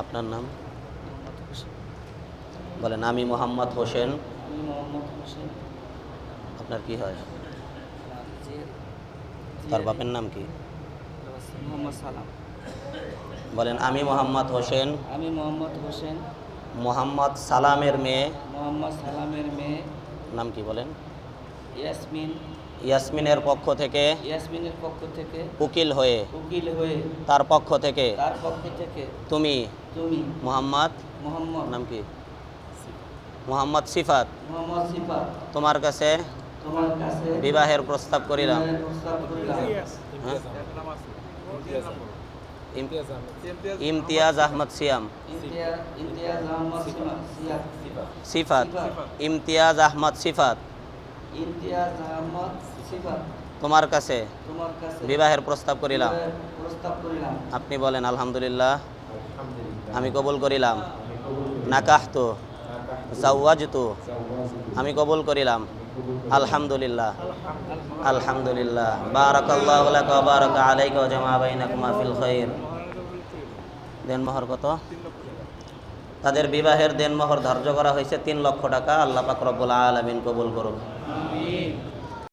আপনার নাম মোহাম্মদ হোসেন। বলেন। আমি মোহাম্মদ হোসেন। আমি মোহাম্মদ হোসেন। আপনার কি হয়? তার তার বাপের নাম কি? মোহাম্মদ সালাম। বলেন। আমি মোহাম্মদ হোসেন আমি মোহাম্মদ হোসেন মোহাম্মদ সালামের মেয়ে। মোহাম্মদ সালামের মেয়ে নাম কি বলেন? ইয়াসমিন। ইয়াসমিনের পক্ষ থেকে ইয়াসমিনের পক্ষ থেকে উকিল হয়ে উকিল হয়ে তার পক্ষ থেকে তার পক্ষ থেকে তুমি তুমি মোহাম্মদ মোহাম্মদ নাম কি? মোহাম্মদ সিফাত মোহাম্মদ সিফাত তোমার কাছে তোমার কাছে বিবাহের প্রস্তাব করিলাম। বিবাহের প্রস্তাব করিলাম। হ্যাঁ? ইমতিয়াজ আহমদ সিয়াম ইমতিয়াজ আহমদ সিফাত ইমতিয়াজ আহমদ সিফাত ইমতিয়াজ আহমদ সিফাত তোমার কাছে তোমার কাছে বিবাহের প্রস্তাব করিলাম। বিবাহের প্রস্তাব করিলাম। আপনি বলেন আলহামদুলিল্লাহ। আমি কবুল করিলাম। নাকাহতু জাওয়াজতু আমি কবুল করিলাম। আলহামদুলিল্লাহ। আলহামদুলিল্লাহ। বারাকাল্লাহু লাকা ওয়া বারাকা আলাইকা ওয়া জামা বাইনাকুমা ফিল খাইর। দেনমোহর কত? তাদের বিবাহের দেনমোহর ধার্য করা হয়েছে 3 লক্ষ টাকা। আল্লাহ পাক রব্বুল আলামিন কবুল করুন।